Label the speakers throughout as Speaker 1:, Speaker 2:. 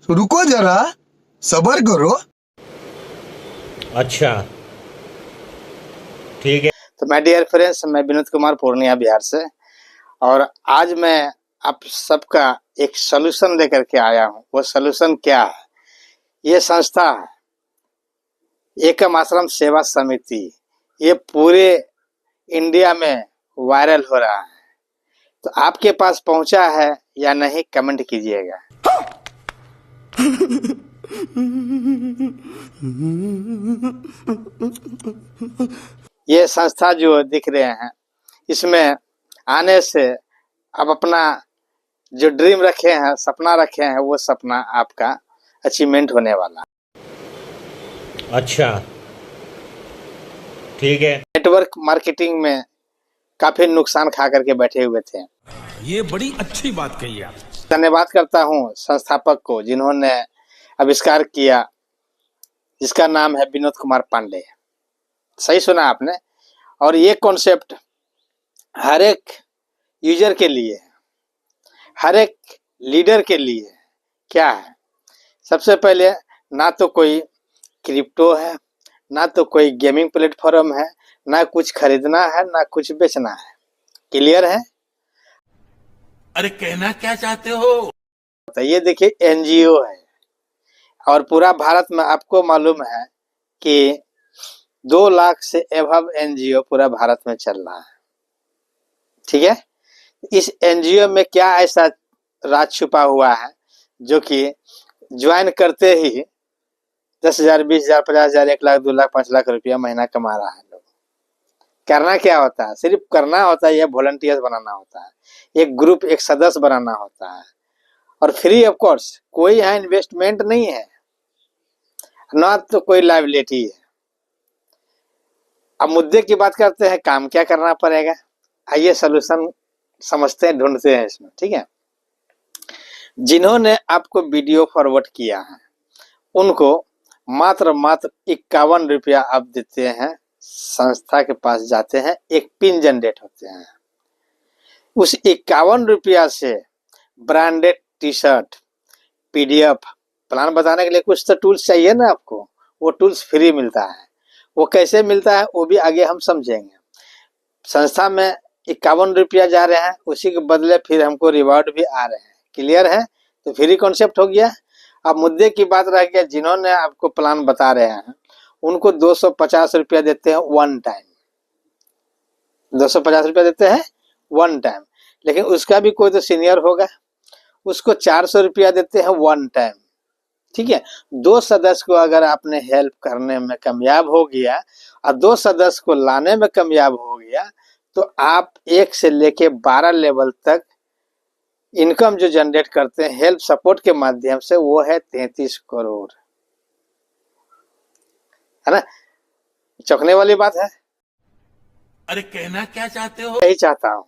Speaker 1: रुको जरा, सबर करो।
Speaker 2: अच्छा, ठीक है।
Speaker 3: तो माय डियर फ्रेंड्स, मैं विनोद कुमार पूर्णिया बिहार से, और आज मैं आप सबका एक सलूशन लेकर के आया हूँ। वो सलूशन क्या है? ये संस्था है एकम आश्रम सेवा समिति, ये पूरे इंडिया में वायरल हो रहा है। तो आपके पास पहुंचा है या नहीं, कमेंट कीजिएगा। ये संस्था जो दिख रहे हैं, इसमें आने से आप अपना जो ड्रीम रखे हैं, सपना रखे हैं, वो सपना आपका अचीवमेंट होने वाला।
Speaker 2: अच्छा, ठीक है।
Speaker 3: नेटवर्क मार्केटिंग में काफी नुकसान खा करके बैठे हुए थे।
Speaker 4: ये बड़ी अच्छी बात कही आप।
Speaker 3: धन्यवाद करता हूँ संस्थापक को, जिन्होंने आविष्कार किया, जिसका नाम है विनोद कुमार पांडे। सही सुना आपने। और ये कॉन्सेप्ट हर एक यूजर के लिए, हर एक लीडर के लिए क्या है? सबसे पहले, ना तो कोई क्रिप्टो है, ना तो कोई गेमिंग प्लेटफॉर्म है, ना कुछ खरीदना है, ना कुछ बेचना है। क्लियर है?
Speaker 4: अरे कहना क्या चाहते हो?
Speaker 3: तो ये देखिए, एनजीओ है, और पूरा भारत में आपको मालूम है कि 2 लाख से एबव एनजीओ पूरा भारत में चल रहा है। ठीक है? इस एनजीओ में क्या ऐसा राज छुपा हुआ है जो कि ज्वाइन करते ही 10,000, 20,000, 50,000, 1 लाख, 2 लाख, 5 लाख रुपया महीना कमा रहा है लोग? करना क्या होता है? सिर्फ करना होता है, यह वॉलंटियर्स बनाना होता है, एक ग्रुप, एक सदस्य बनाना होता है, और फ्री ऑफ कोर्स। कोई यहाँ इन्वेस्टमेंट नहीं है, ना तो कोई लायबिलिटी है। अब मुद्दे की बात करते हैं, काम क्या करना पड़ेगा? आइए सलूशन समझते हैं, ढूंढते हैं इसमें। ठीक है? जिन्होंने आपको वीडियो फॉरवर्ड किया है, उनको मात्र 51 रुपया आप देते हैं, संस्था के पास जाते हैं, एक पिन जनरेट होते हैं। उस 51 रुपया से branded T shirt, PDF, plan बताने के लिए कुछ तो टूल्स चाहिए ना आपको, वो टूल्स फ्री मिलता है। वो कैसे मिलता है वो भी आगे हम समझेंगे। संस्था में 51 रुपया जा रहे हैं, उसी के बदले फिर हमको रिवॉर्ड भी आ रहे हैं। क्लियर है? तो फ्री कॉन्सेप्ट हो गया। अब मुद्दे की बात रह गया, जिन्होंने आपको प्लान बता रहे हैं, उनको 250 रुपया देते हैं वन टाइम। 250 रुपया देते हैं वन टाइम। लेकिन उसका भी कोई तो सीनियर होगा, उसको 400 रुपया देते हैं वन टाइम। ठीक है? 2 सदस्य को अगर आपने हेल्प करने में कामयाब हो गया और 2 सदस्य को लाने में कामयाब हो गया, तो आप 1 से लेके 12 लेवल तक इनकम जो जनरेट करते हैं हेल्प सपोर्ट के माध्यम से, वो है 33 करोड़। है ना? चौंकने वाली बात है।
Speaker 4: अरे कहना क्या चाहते हो?
Speaker 3: यही चाहता हूं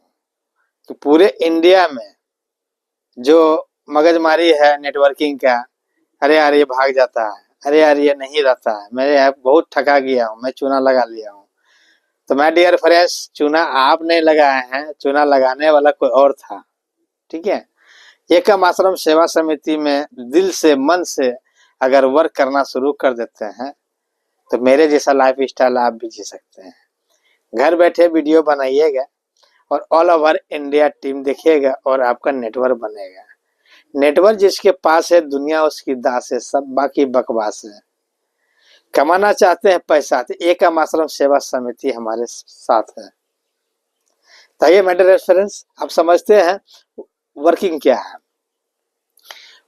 Speaker 3: कि पूरे इंडिया में जो मगजमारी है नेटवर्किंग का, अरे यार ये भाग जाता है, अरे यार ये नहीं रहता है, मैं यार बहुत थका गया हूँ, मैं चूना लगा लिया हूँ। तो माय डियर फ्रेंड्स, चूना आप नहीं लगाए हैं, चूना लगाने वाला कोई और था। ठीक है? एकम आश्रम सेवा समिति में दिल से, मन से अगर वर्क करना शुरू कर देते हैं, तो मेरे जैसा लाइफ स्टाइल आप भी जी सकते हैं। घर बैठे वीडियो बनाइएगा और ऑल ओवर इंडिया टीम देखिएगा और आपका नेटवर्क बनेगा। नेटवर्क जिसके पास है, दुनिया उसकी दास है, सब बाकी बकवास है। कमाना चाहते हैं पैसा, तो एकम आश्रम सेवा समिति हमारे साथ है। तो ये मेरे रेफरेंस, आप समझते हैं वर्किंग क्या है।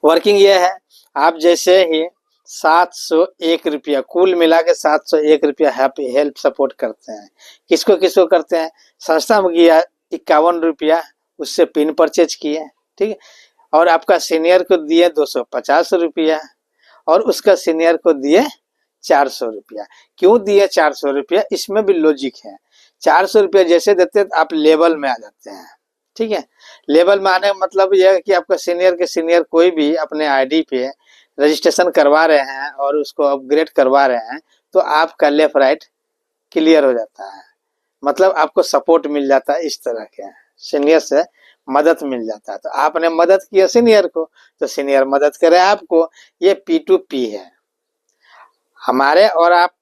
Speaker 3: वर्किंग ये है, आप जैसे ही 701 रुपया, कुल मिला के 701 रुपया हेल्प सपोर्ट करते हैं। किसको किसको करते हैं? संस्था में किया 51 रुपया, उससे पिन परचेज किए। ठीक है? और आपका सीनियर को दिए 250 रुपया, और उसका सीनियर को दिए 400 रुपया। क्यों दिए 400 रुपया? इसमें भी लॉजिक है। 400 रुपया जैसे देते हैं तो आप लेवल में आ जाते हैं। ठीक है? लेवल में आने का मतलब यह है कि आपका सीनियर के सीनियर कोई भी अपने आईडी पे रजिस्ट्रेशन करवा रहे हैं और उसको अपग्रेड करवा रहे हैं, तो आपका लेफ्ट राइट क्लियर हो जाता है। मतलब आपको सपोर्ट मिल जाता है। इस तरह के सीनियर से मदद मिल जाता है। तो आपने मदद किया सीनियर को, तो सीनियर मदद करे आपको। ये P2P है। हमारे और आप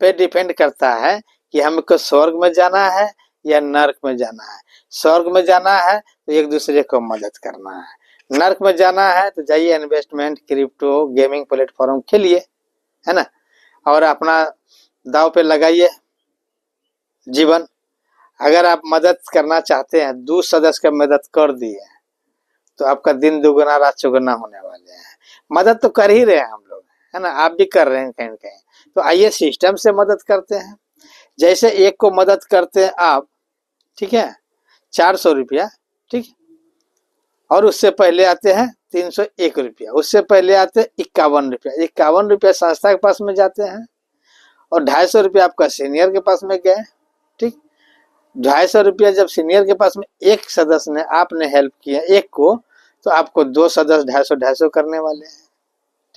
Speaker 3: पे डिपेंड करता है कि हमको स्वर्ग में जाना है या नर्क में जाना है। स्वर्ग में जाना है तो एक दूसरे को मदद करना है, नर्क में जाना है तो जाइए इन्वेस्टमेंट, क्रिप्टो, गेमिंग प्लेटफॉर्म खेलिए, है ना, और अपना दाव पे लगाइए जीवन। अगर आप मदद करना चाहते हैं, 2 सदस्य का मदद कर दिए, तो आपका दिन दुगुना रात चौगुना होने वाले हैं। मदद तो कर ही रहे हैं हम लोग, है ना, आप भी कर रहे हैं कहीं न कहीं। तो आइए सिस्टम से मदद करते हैं। जैसे एक को मदद करते हैं आप, ठीक है, 400 रुपया, ठीक, और उससे पहले आते हैं 301 रुपया, उससे पहले आते हैं 51 रुपया। 51 रुपया संस्था के पास में जाते हैं और 250 रुपया आपका सीनियर के पास में गए, ठीक। 250 रुपया जब सीनियर के पास में एक सदस्य ने, आपने हेल्प किया एक को, तो आपको 2 सदस्य 250 करने वाले हैं,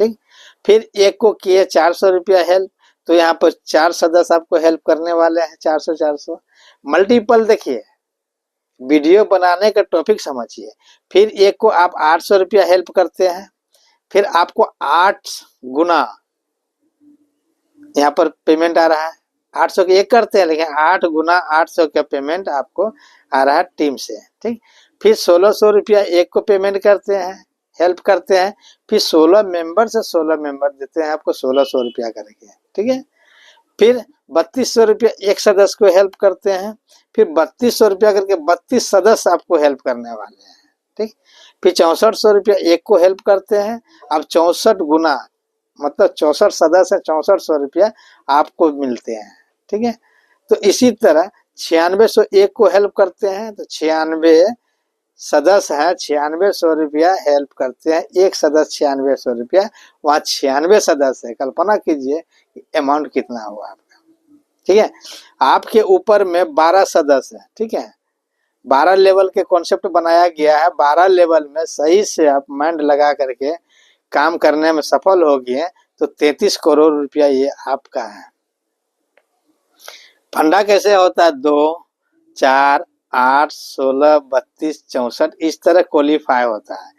Speaker 3: ठीक। फिर एक को किए 400 रुपया हेल्प, तो यहाँ पर 4 सदस्य आपको हेल्प करने वाले हैं, 400 मल्टीपल। देखिए, वीडियो बनाने का टॉपिक समझिए। फिर एक को आप 800 रुपया हेल्प करते हैं, फिर आपको 8 गुना यहाँ पर पेमेंट आ रहा है। 800 के एक करते हैं, लेकिन 8 गुना 800 का पेमेंट आपको आ रहा है टीम से, ठीक। फिर 1600 रुपया एक को पेमेंट करते हैं, हेल्प करते हैं। फिर 16 मेंबर से 16 मेंबर देते हैं आपको 1600 रुपया करके, ठीक है। फिर 3200 रुपया एक सदस्य को हेल्प करते हैं, फिर 3200 रुपया करके 32 सदस्य आपको हेल्प करने वाले हैं, ठीक। फिर 6400 रुपया एक को हेल्प करते हैं। अब 64 गुना मतलब 64 सदस्य है, 6400 रुपया आपको मिलते हैं, ठीक है। तो इसी तरह 9600 एक को हेल्प करते हैं, तो 96 सदस्य है, 9600 रुपया हेल्प करते हैं। एक सदस्य 9600 रुपया, वहाँ 96 सदस्य है। कल्पना कीजिए अमाउंट कितना हुआ आपका, ठीक है। आपके ऊपर में 12 सदस्य है, ठीक है। 12 लेवल के कॉन्सेप्ट बनाया गया है। 12 लेवल में सही से आप माइंड लगा करके काम करने में सफल हो गए तो 33 करोड़ रुपया ये आपका है। फंडा कैसे होता है? 2, 4, 8, 16, 32, 64 इस तरह क्वालिफाई होता है।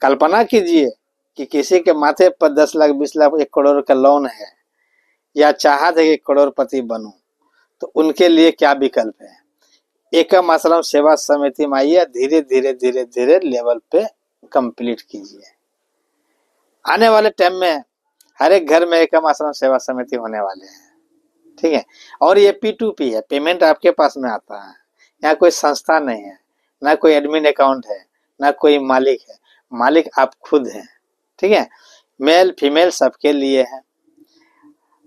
Speaker 3: कल्पना कीजिए कि किसी के माथे पर 10 लाख 20 लाख 1 करोड़ का लोन है, या चाहत है कि करोड़पति बनूं, तो उनके लिए क्या विकल्प है? एकम आश्रम सेवा समिति में आइए, धीरे धीरे धीरे धीरे लेवल पे कंप्लीट कीजिए। आने वाले टाइम में हर एक घर में एकम आश्रम सेवा समिति होने वाले हैं, ठीक है। और ये P2P है, पेमेंट आपके पास में आता है। यहाँ कोई संस्था नहीं है, ना कोई एडमिन अकाउंट है, ना कोई मालिक है। मालिक आप खुद हैं, ठीक है। मेल फीमेल सबके लिए है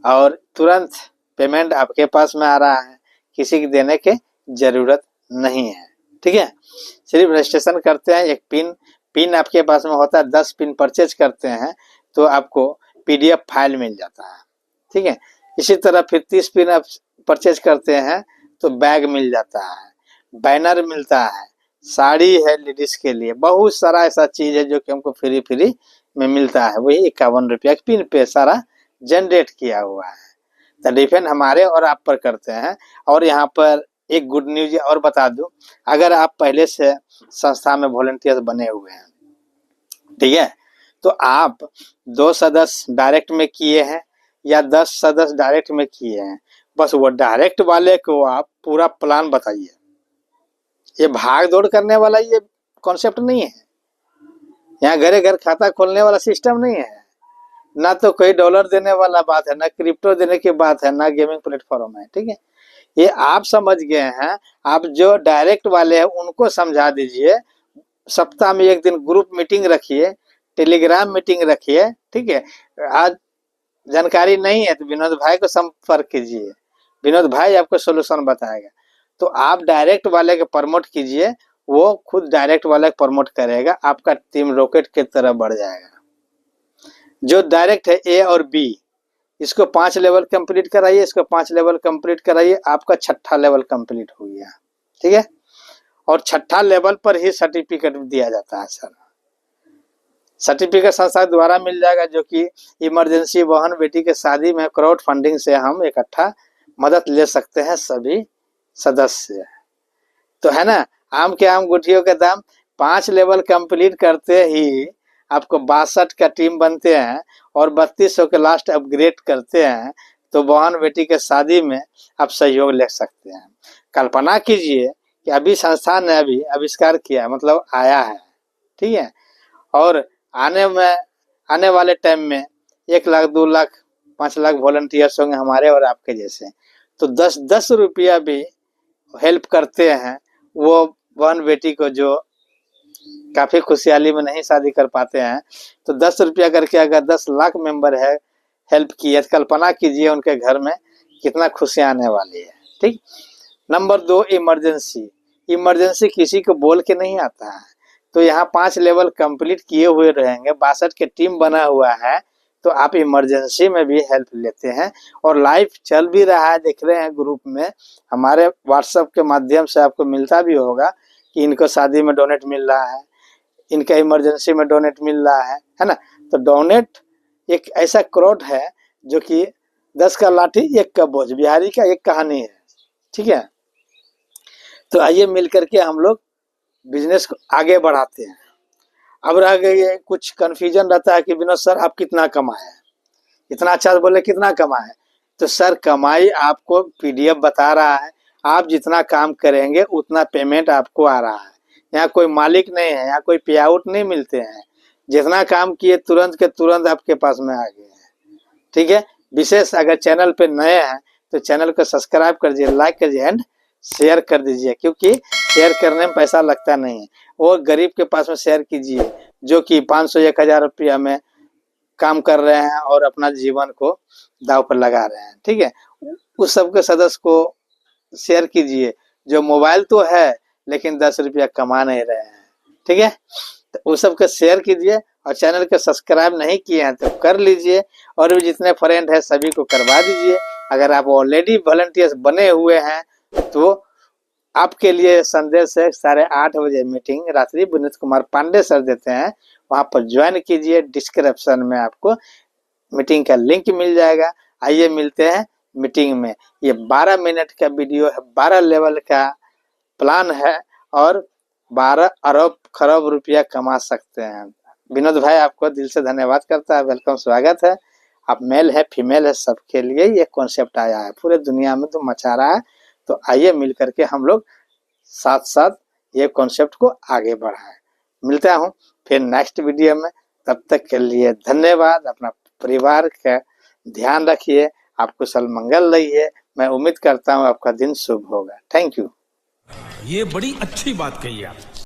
Speaker 3: और तुरंत पेमेंट आपके पास में आ रहा है, किसी की देने की जरूरत नहीं है, ठीक है। सिर्फ रजिस्ट्रेशन करते हैं, एक पिन आपके पास में होता है। 10 पिन परचेज करते हैं तो आपको PDF फाइल मिल जाता है, ठीक है। इसी तरह फिर 30 पिन आप परचेज करते हैं तो बैग मिल जाता है, बैनर मिलता है, साड़ी है लेडीज के लिए, बहुत सारा ऐसा चीज है जो कि हमको फ्री में मिलता है। वही 51 रुपया पिन पे सारा जनरेट किया हुआ है। तो डिपेंड हमारे और आप पर करते हैं। और यहाँ पर एक गुड न्यूज और बता दूं, अगर आप पहले से संस्था में वॉलंटियर बने हुए हैं, ठीक है, तो आप 2 सदस्य डायरेक्ट में किए हैं या 10 सदस्य डायरेक्ट में किए हैं, बस वो डायरेक्ट वाले को आप पूरा प्लान बताइए। ये भाग दौड़ करने वाला ये कॉन्सेप्ट नहीं है। यहाँ घरे घर खाता खोलने वाला सिस्टम नहीं है, ना तो कोई डॉलर देने वाला बात है, ना क्रिप्टो देने की बात है, ना गेमिंग प्लेटफॉर्म है, ठीक है। ये आप समझ गए हैं। आप जो डायरेक्ट वाले हैं उनको समझा दीजिए। सप्ताह में एक दिन ग्रुप मीटिंग रखिए, टेलीग्राम मीटिंग रखिए, ठीक है। आज जानकारी नहीं है तो विनोद भाई को संपर्क कीजिए, विनोद भाई आपको सोल्यूशन बताएगा। तो आप डायरेक्ट वाले को प्रमोट कीजिए, वो खुद डायरेक्ट वाले को प्रमोट करेगा, आपका टीम रॉकेट की तरह बढ़ जाएगा। जो डायरेक्ट है A और B, इसको 5 लेवल कंप्लीट कराइए, इसको 5 लेवल कंप्लीट कराइए, आपका 6ठा लेवल कंप्लीट हो गया, ठीक है। और 6ठा लेवल पर ही सर्टिफिकेट दिया जाता है सर। सर्टिफिकेट संस्था द्वारा मिल जाएगा, जो कि इमरजेंसी बहन बेटी के शादी में क्राउड फंडिंग से हम इकट्ठा मदद ले सकते हैं सभी सदस्य, तो है ना। आम के आम गुठियों का दाम 5 लेवल कंप्लीट करते ही आपको 62 का टीम बनते हैं और 3200 के लास्ट अपग्रेड करते हैं, तो बहन बेटी के शादी में आप सहयोग ले सकते हैं। कल्पना कीजिए कि अभी संस्थान ने अभी आविष्कार किया, मतलब आया है, ठीक है, और आने वाले टाइम में 1 लाख 2 लाख 5 लाख वॉलंटियर्स होंगे हमारे और आपके जैसे, तो 10-10 रुपया भी हेल्प करते हैं वो बहन बेटी को जो काफी खुशहाली में नहीं शादी कर पाते हैं, तो 10 रुपया करके अगर 10 लाख मेंबर है हेल्प किए, कल्पना कीजिए उनके घर में कितना खुशियां आने वाली है। ठीक। नंबर 2, इमरजेंसी किसी को बोल के नहीं आता है, तो यहाँ 5 लेवल कंप्लीट किए हुए रहेंगे, 62 के टीम बना हुआ है, तो आप इमरजेंसी में भी हेल्प लेते हैं। और लाइव चल भी रहा है, देख रहे हैं ग्रुप में, हमारे व्हाट्सएप के माध्यम से आपको मिलता भी होगा कि इनको शादी में डोनेट मिल रहा है, इनका इमरजेंसी में डोनेट मिल रहा है ना। तो डोनेट एक ऐसा क्रोड है जो कि 10 का लाठी 1 का बोझ, बिहारी का एक कहानी है। ठीक है, तो आइए मिल करके हम लोग बिजनेस को आगे बढ़ाते हैं। अब रह गई कुछ कंफ्यूजन रहता है कि विनोद सर आप कितना कमाए, इतना अच्छा बोले कितना कमाए, तो सर कमाई आपको पीडीएफ बता रहा है, आप जितना काम करेंगे उतना पेमेंट आपको आ रहा है। यहाँ कोई मालिक नहीं है, यहाँ कोई पे आउट नहीं मिलते हैं, जितना काम किए तुरंत के तुरंत आपके पास में आ गए हैं। ठीक है, विशेष अगर चैनल पे नए हैं तो चैनल को सब्सक्राइब कर दीजिए, लाइक कर दीजिए एंड शेयर कर दीजिए, क्योंकि शेयर करने में पैसा लगता नहीं है। और गरीब के पास में शेयर कीजिए जो कि 500-1000 रुपया में काम कर रहे हैं और अपना जीवन को दाव पर लगा रहे हैं। ठीक है, उस सबके सदस्य को शेयर कीजिए जो मोबाइल तो है लेकिन 10 रुपया कमा नहीं रहे हैं। ठीक है, तो उस सबको शेयर कीजिए और चैनल को सब्सक्राइब नहीं किए हैं तो कर लीजिए, और भी जितने फ्रेंड है सभी को करवा दीजिए। अगर आप ऑलरेडी वॉलंटियर्स बने हुए हैं तो आपके लिए संदेश है 8:30 बजे मीटिंग रात्रि विनीत कुमार पांडे सर देते हैं, वहां पर ज्वाइन कीजिए। डिस्क्रिप्शन में आपको मीटिंग का लिंक मिल जाएगा। आइए मिलते हैं मीटिंग में। ये 12 मिनट का वीडियो है, 12 लेवल का प्लान है और 12 अरब खरब रुपया कमा सकते हैं। विनोद भाई आपको दिल से धन्यवाद करता है, वेलकम, स्वागत है। आप मेल है फीमेल है सबके लिए ये कॉन्सेप्ट आया है, पूरे दुनिया में तो मचा रहा है। तो आइए मिल करके हम लोग साथ साथ ये कॉन्सेप्ट को आगे बढ़ाएं। मिलता हूँ फिर नेक्स्ट वीडियो में, तब तक के लिए धन्यवाद। अपना परिवार का ध्यान रखिए, आप कुशल मंगल रहिए। मैं उम्मीद करता हूँ आपका दिन शुभ होगा। Thank you.
Speaker 4: ये बड़ी अच्छी बात कही आप।